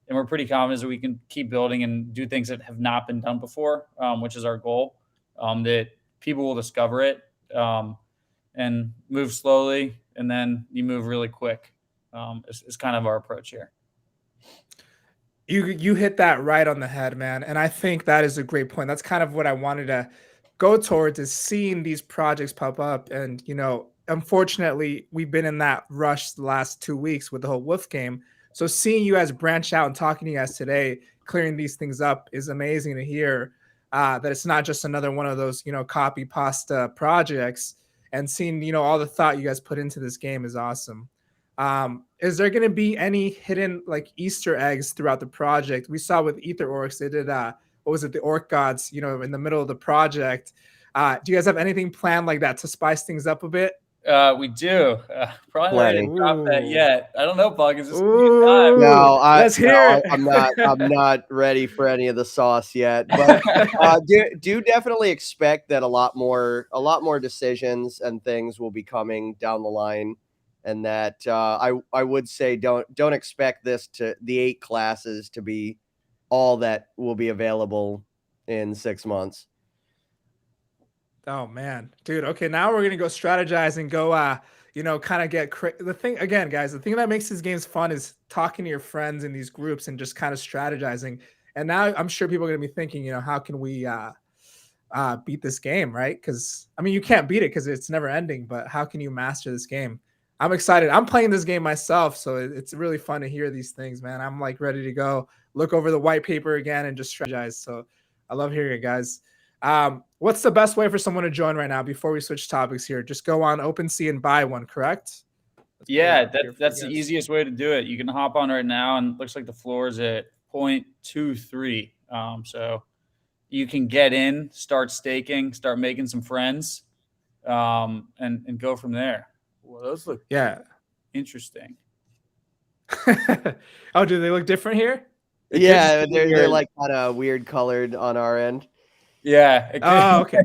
we're pretty confident that we can keep building and do things that have not been done before, which is our goal. That people will discover it and move slowly, and then you move really quick. Is kind of our approach here. You hit that right on the head, man. And I think that is a great point. That's kind of what I wanted to go towards, is seeing these projects pop up. And, unfortunately, we've been in that rush the last 2 weeks with the whole Wolf game. So seeing you guys branch out and talking to you guys today, clearing these things up, is amazing to hear. That it's not just another one of those, copy pasta projects, and seeing, all the thought you guys put into this game is awesome. Is there going to be any hidden Easter eggs throughout the project? We saw with Ether Orcs, they did, what was it? The Orc Gods, in the middle of the project. Do you guys have anything planned like that to spice things up a bit? We do. Probably not ready to drop that yet. I don't know, Bug. Is this time? No, let's hear it. I'm not ready for any of the sauce yet. But do definitely expect that a lot more decisions and things will be coming down the line, and that I would say don't expect the 8 classes to be all that will be available in 6 months. Oh man, dude. Okay, now we're gonna go strategize and go, kind of get the thing again, guys. The thing that makes these games fun is talking to your friends in these groups and just kind of strategizing. And now I'm sure people are gonna be thinking, how can we beat this game, right? Because I mean, you can't beat it because it's never ending. But how can you master this game? I'm excited. I'm playing this game myself, so it's really fun to hear these things, man. I'm ready to go look over the white paper again and just strategize. So I love hearing it, guys. What's the best way for someone to join right now before we switch topics here? Just go on OpenSea and buy one, correct? Yeah, that's the easiest way to do it. You can hop on right now, and it looks like the floor is at 0.23. So you can get in, start staking, start making some friends, and go from there. Well, those look interesting. Oh, do they look different here? Yeah, they're like kind of weird colored on our end. Yeah. Okay.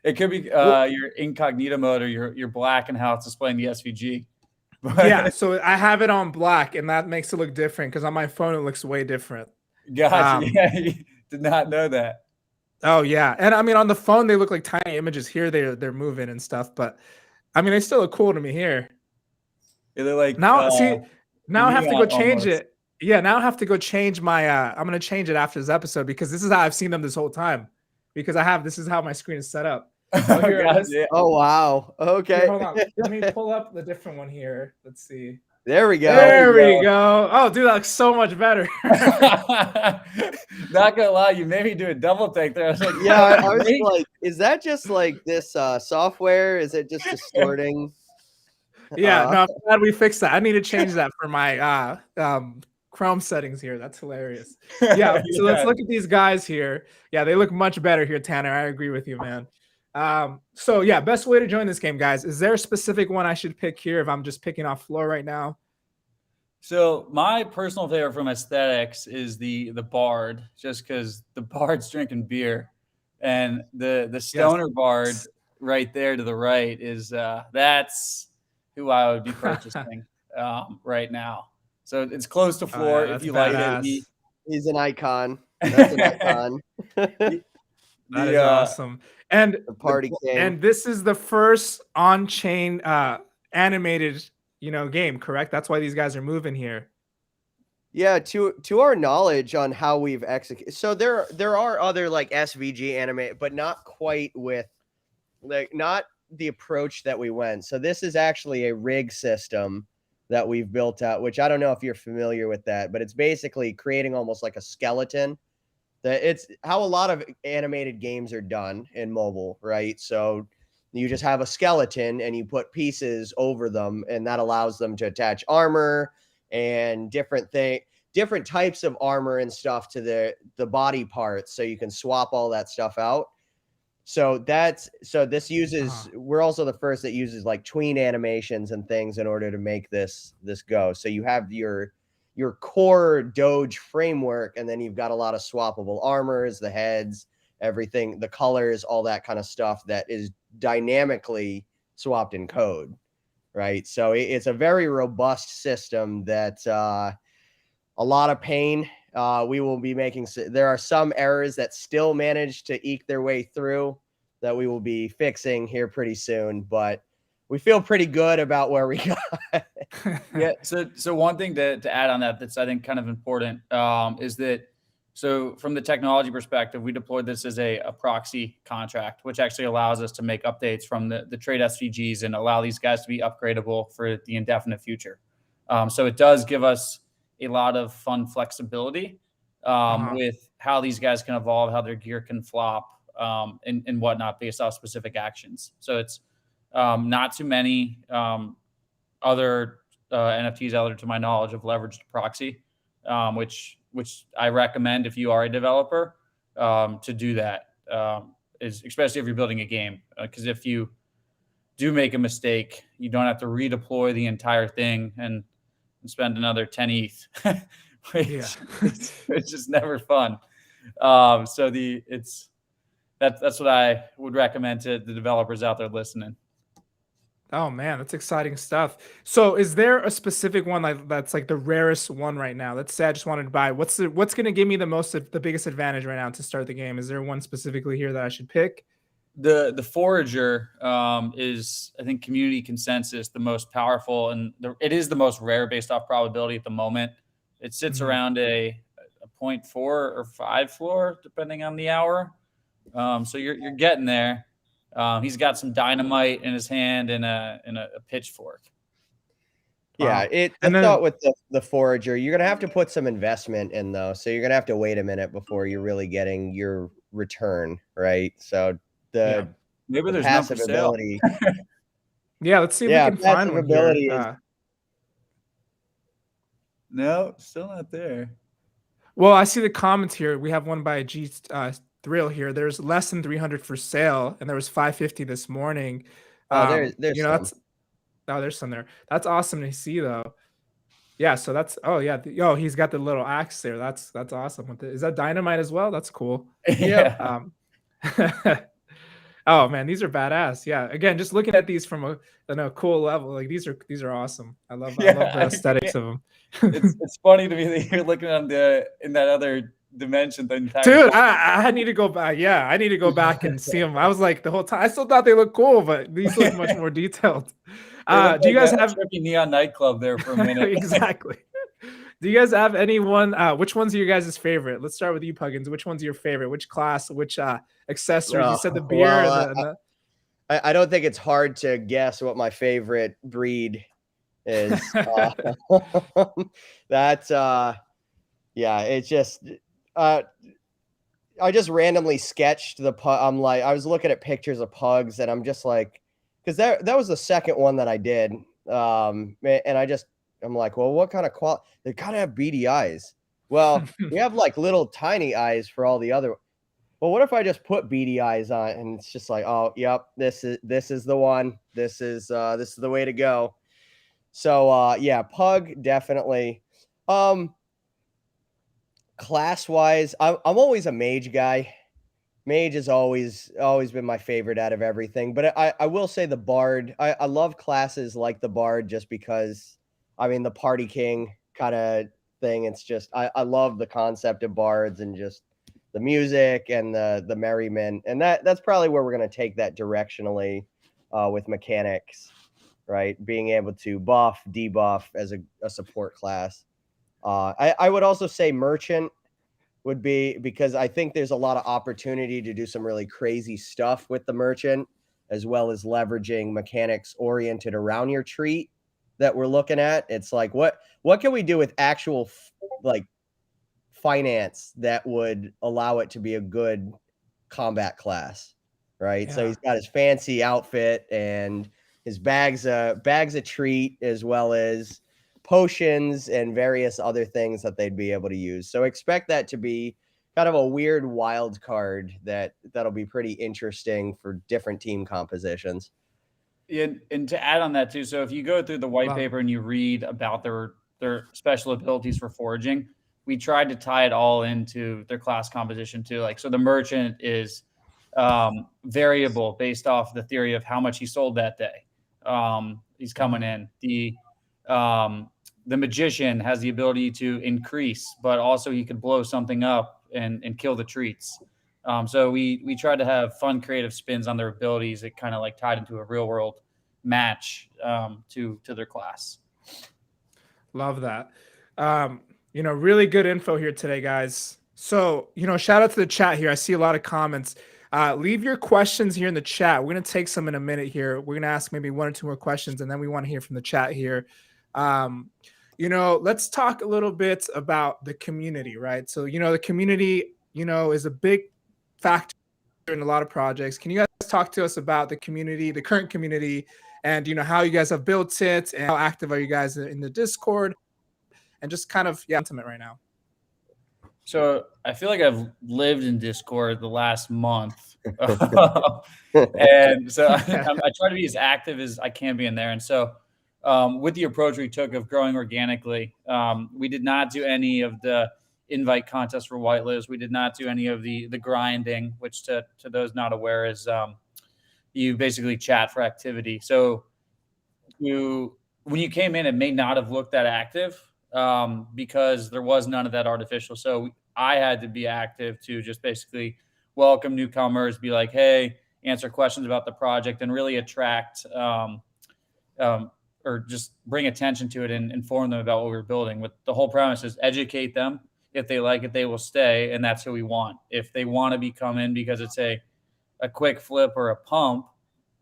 It could be your incognito mode, or your black, and how it's displaying the SVG. Yeah, so I have it on black, and that makes it look different because on my phone it looks way different. Gotcha. Yeah, did not know that. Oh yeah, and I mean on the phone they look like tiny images. Here they're moving and stuff, but I mean they still look cool to me here. Yeah, they're like now. Now I have to go change almost. it. Yeah, now I have to go change my. I'm gonna change it after this episode because this is how I've seen them this whole time. Because this is how my screen is set up. So here, oh wow. Okay. Here, hold on. Let me pull up the different one here. Let's see. There we go. There we go. Oh, dude, that looks so much better. Not gonna lie, you made me do a double take there. I was like, yeah, I was like, is that just like this software? Is it just distorting? Yeah, no, I'm glad we fixed that. I need to change that for my Chrome settings here. That's hilarious. Yeah, so let's look at these guys here. Yeah, they look much better here, Tanner. I agree with you, man. So yeah, best way to join this game, guys. Is there a specific one I should pick here if I'm just picking off floor right now? So my personal favorite from aesthetics is the bard, just because the bard's drinking beer, and the Yes. stoner bard right there to the right is that's who I would be purchasing right now. So it's close to Oh, yeah, floor. If that's you like it, badass. He's an icon. That's an icon. the, That the is awesome. And The party king. this is the first on-chain animated, game, correct? That's why these guys are moving here. Yeah, to our knowledge on how we've executed. So there are other like SVG anime, but not quite with like not the approach that we went. So this is actually a rig system that we've built out, which I don't know if you're familiar with that, but it's basically creating almost like a skeleton. That it's how a lot of animated games are done in mobile, right? So you just have a skeleton and you put pieces over them, and that allows them to attach armor and different types of armor and stuff to the body parts, so you can swap all that stuff out. So this uses we're also the first that uses like tween animations and things in order to make this go. So you have your core Doge framework, and then you've got a lot of swappable armors, the heads, everything, the colors, all that kind of stuff that is dynamically swapped in code, right? So it's a very robust system that a lot of pain. We will be making. There are some errors that still manage to eke their way through that we will be fixing here pretty soon, but we feel pretty good about where we got. Yeah. So one thing to add on that's I think kind of important is that so from the technology perspective, we deployed this as a proxy contract, which actually allows us to make updates from the trade SVGs and allow these guys to be upgradable for the indefinite future. So it does give us a lot of fun flexibility with how these guys can evolve, how their gear can flop, and whatnot based off specific actions. So it's not too many other NFTs out there, to my knowledge, have leveraged proxy, which I recommend if you are a developer to do that, is especially if you're building a game, because if you do make a mistake, you don't have to redeploy the entire thing and spend another 10 ETH, which it's just never fun. So that's what I would recommend to the developers out there listening. Oh man, that's exciting stuff. So is there a specific one that's like the rarest one right now? Let's say I just wanted to buy. What's going to give me the biggest advantage right now to start the game? Is there one specifically here that I should pick? The Forager is, I think, community consensus, the most powerful, and it is the most rare based off probability at the moment. It sits around a 0.4 or 5 floor, depending on the hour. So you're getting there. He's got some dynamite in his hand and a pitchfork. Yeah, And then thought with the Forager, you're gonna have to put some investment in though. So you're gonna have to wait a minute before you're really getting your return, right? So maybe there's passive none for sale. ability. yeah, let's see if we can find one ability here. No, still not there. Well, I see the comments here. We have one by G Thrill here. There's less than 300 for sale, and there was 550 this morning. There's some. There's some there. That's awesome to see though. Yeah, so that's he's got the little axe there. That's awesome. Is that dynamite as well? That's cool. Yeah. Oh man, these are badass. Yeah, again, just looking at these from a cool level, like these are awesome. I love the aesthetics of them. It's funny to me that you're looking on in that other dimension. Dude, I need to go back. Yeah, I need to go back and see them. I was like the whole time. I still thought they look cool, but these look much more detailed. Do you guys have trippy neon nightclub there for a minute? Exactly. Do you guys have anyone? Which one's your guys' favorite? Let's start with you, Puggins. Which one's your favorite? Which class? Which accessories? You said the beer. Well, I don't think it's hard to guess what my favorite breed is. It's just I just randomly sketched the pug. I'm like, I was looking at pictures of pugs, and I'm just like, because that was the second one that I did, and I'm like, well, what kind of quality? They kind of have beady eyes. Well, we have like little tiny eyes for all the other. Well, what if I just put beady eyes on, and it's just like, oh, yep, this is the one. This is the way to go. So yeah, Pug definitely. Class wise, I'm always a mage guy. Mage has always been my favorite out of everything. But I will say the bard. I love classes like the bard just because, I mean, the party king kind of thing. It's just I love the concept of bards and just the music and the merriment, and that's probably where we're going to take that directionally with mechanics, right? Being able to buff, debuff as a support class. I would also say merchant would be, because I think there's a lot of opportunity to do some really crazy stuff with the merchant, as well as leveraging mechanics oriented around your treat that we're looking at. It's like, what can we do with actual like finance that would allow it to be a good combat class, right? So Yeah. he's got his fancy outfit and his bags a treat, as well as potions and various other things that they'd be able to use. So expect that to be kind of a weird wild card that'll be pretty interesting for different team compositions. Yeah, and to add on that too, so if you go through the white Love paper and you read about their special abilities for foraging, we tried to tie it all into their class composition too. Like, so the merchant is variable based off the theory of how much he sold that day. He's coming in. The magician has the ability to increase, but also he could blow something up and kill the treats. So we tried to have fun, creative spins on their abilities. It kind of like tied into a real world match to their class. Love that. Really good info here today, guys. So, shout out to the chat here. I see a lot of comments. Leave your questions here in the chat. We're going to take some in a minute here. We're going to ask maybe one or two more questions, and then we want to hear from the chat here. Let's talk a little bit about the community, right? So, the community, is a big factor in a lot of projects. Can you guys talk to us about the community, the current community, and how you guys have built it, and how active are you guys in the Discord, and just kind of intimate right now? So I feel like I've lived in Discord the last month, and so I try to be as active as I can be in there. And so, with the approach we took of growing organically, we did not do any of the invite contests for whitelists. We did not do any of the grinding, which to those not aware is you basically chat for activity. So when you came in, it may not have looked that active because there was none of that artificial. So I had to be active to just basically welcome newcomers, be like, hey, answer questions about the project, and really attract or just bring attention to it and inform them about what we're building. With the whole premise is educate them. If they like it, they will stay, and that's who we want. If they want to be come in because it's a quick flip or a pump,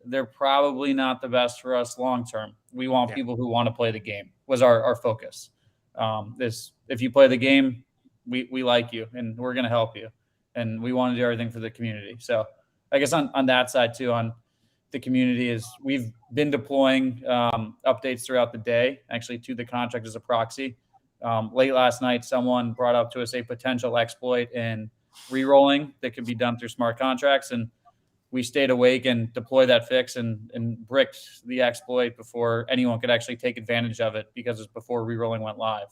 they're probably not the best for us long term. We want people who want to play the game. Was our focus. If you play the game, we like you and we're going to help you, and we want to do everything for the community. So I guess on that side too, on the community, is we've been deploying updates throughout the day, actually, to the contract as a proxy. Late last night, someone brought up to us a potential exploit in re-rolling that could be done through smart contracts, and we stayed awake and deployed that fix and bricked the exploit before anyone could actually take advantage of it, because it's before re-rolling went live.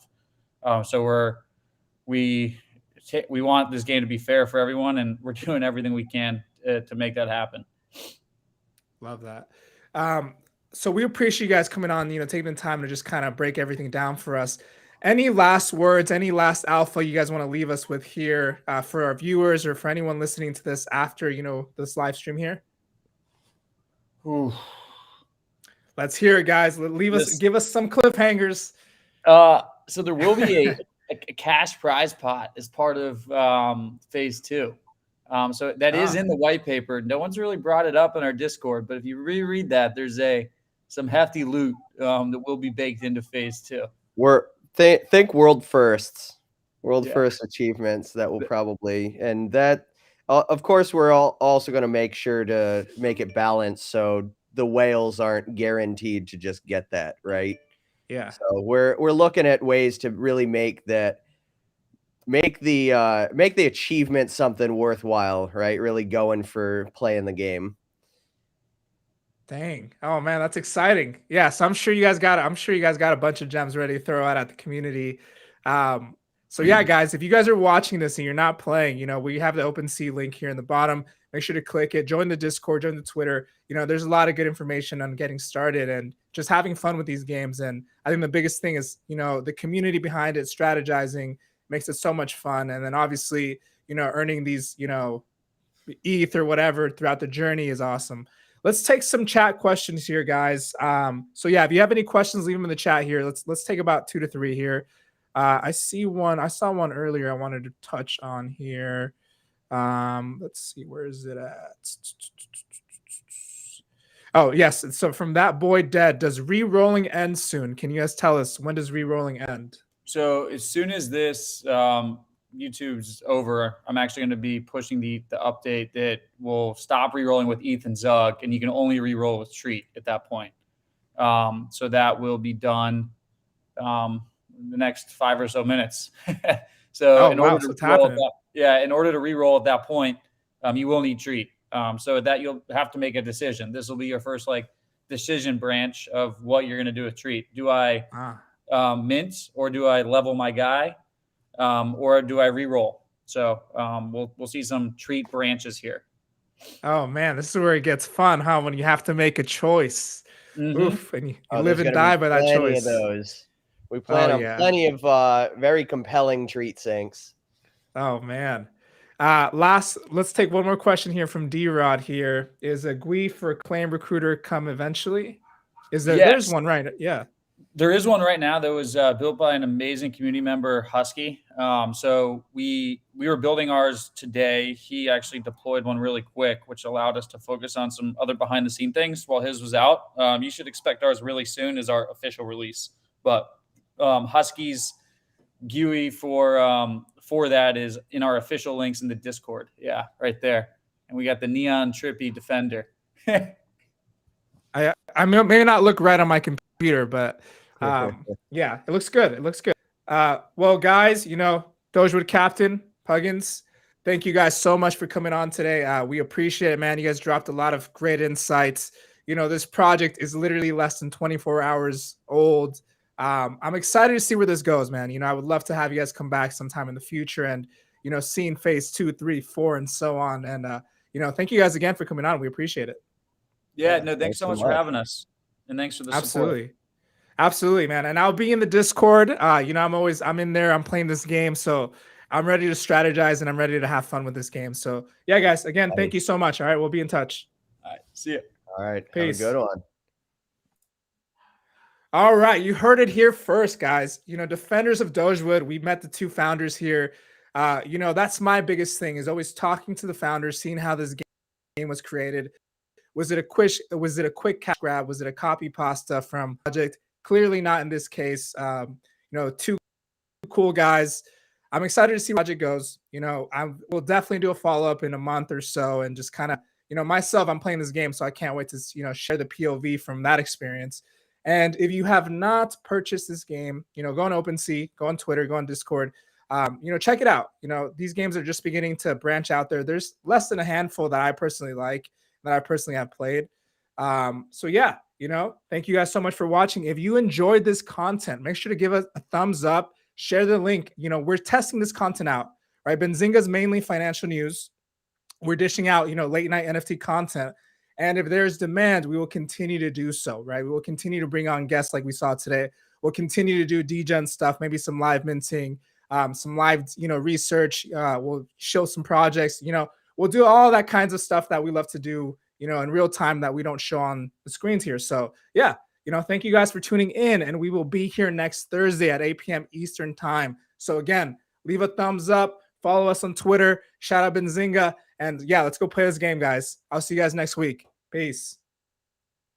So we want this game to be fair for everyone, and we're doing everything we can to make that happen. Love that. So we appreciate you guys coming on, taking the time to just kind of break everything down for us. Any last words, any last alpha you guys want to leave us with here for our viewers, or for anyone listening to this after, this live stream here? Ooh. Let's hear it, guys. Give us some cliffhangers. So there will be a cash prize pot as part of phase 2. So that is in the white paper. No one's really brought it up in our Discord, but if you reread that, there's some hefty loot that will be baked into phase 2. Think world first achievements that will probably, and that of course we're also going to make sure to make it balanced so the whales aren't guaranteed to just get that, right? Yeah. So we're looking at ways to really make the achievement something worthwhile, right? Really going for playing the game. Dang. Oh man, that's exciting. Yeah, so I'm sure you guys got a bunch of gems ready to throw out at the community. Um, so yeah, guys, if you guys are watching this and you're not playing, we have the OpenSea link here in the bottom. Make sure to click it, join the Discord, join the Twitter. There's a lot of good information on getting started and just having fun with these games. And I think the biggest thing is, the community behind it, strategizing makes it so much fun. And then obviously, earning these, ETH or whatever throughout the journey is awesome. Let's take some chat questions here, guys. So yeah, if you have any questions, leave them in the chat here. Let's take about 2 to 3 here. I saw one earlier I wanted to touch on here. Let's see, where is it at? Oh, yes. So from that boy dead, does re-rolling end soon? Can you guys tell us, when does re-rolling end? So as soon as this YouTube's over, I'm actually going to be pushing the update that will stop re-rolling with ETH and Zug, and you can only re-roll with Treat at that point. So that will be done in the next 5 or so minutes. So in order to re-roll at that point, you will need Treat. So that you'll have to make a decision. This will be your first decision branch of what you're going to do with Treat. Do I mint, or do I level my guy, or do I re-roll? So we'll see some Treat branches here. Oh man, this is where it gets fun, huh? When you have to make a choice. Oof, and you live and die by that choice. Of those. We plan on plenty of very compelling Treat syncs. Oh man. Let's take one more question here from D-Rod here. Is a GUI for Claim Recruiter come eventually? There's one, right? Yeah. There is one right now that was built by an amazing community member, Husky. So we were building ours today. He actually deployed one really quick, which allowed us to focus on some other behind the scene things while his was out. You should expect ours really soon as our official release. But Husky's GUI for that is in our official links in the Discord. Yeah, right there. And we got the neon trippy Defender. I may not look right on my computer, but yeah, it looks good. It looks good. Well, guys, Dogewood Captain, Puggins, thank you guys so much for coming on today. We appreciate it, man. You guys dropped a lot of great insights. This project is literally less than 24 hours old. I'm excited to see where this goes, man. I would love to have you guys come back sometime in the future and, seeing phase 2, 3, 4, and so on. And, thank you guys again for coming on. We appreciate it. Yeah, no, thanks so much for having us. And thanks for the support. Absolutely, man. And I'll be in the Discord. I'm in there. I'm playing this game. So I'm ready to strategize and I'm ready to have fun with this game. So yeah, guys, again, thank you so much. All right. We'll be in touch. All right. See you. All right. Peace. Have a good one. All right. You heard it here first, guys. Defenders of Dogewood. We met the 2 founders here. That's my biggest thing, is always talking to the founders, seeing how this game was created. Was it a quick cash grab? Was it a copy pasta from project? Clearly not in this case. 2 cool guys. I'm excited to see where the project goes. We'll definitely do a follow-up in a month or so and just kind of, myself, I'm playing this game, so I can't wait to, share the POV from that experience. And if you have not purchased this game, go on OpenSea, go on Twitter, go on Discord, check it out. These games are just beginning to branch out there. There's less than a handful that I personally like, that I personally have played. So yeah, thank you guys so much for watching. If you enjoyed this content, make sure to give us a thumbs up, share the link. We're testing this content out, right? Benzinga's mainly financial news. We're dishing out, late night NFT content. And if there's demand, we will continue to do so, right? We will continue to bring on guests like we saw today. We'll continue to do degen stuff, maybe some live minting, some live, research. We'll show some projects, we'll do all that kinds of stuff that we love to do, in real time that we don't show on the screens here. So yeah, thank you guys for tuning in, and we will be here next Thursday at 8 p.m. Eastern time. So again, leave a thumbs up, follow us on Twitter, shout out Benzinga, and yeah, let's go play this game, guys. I'll see you guys next week. Peace.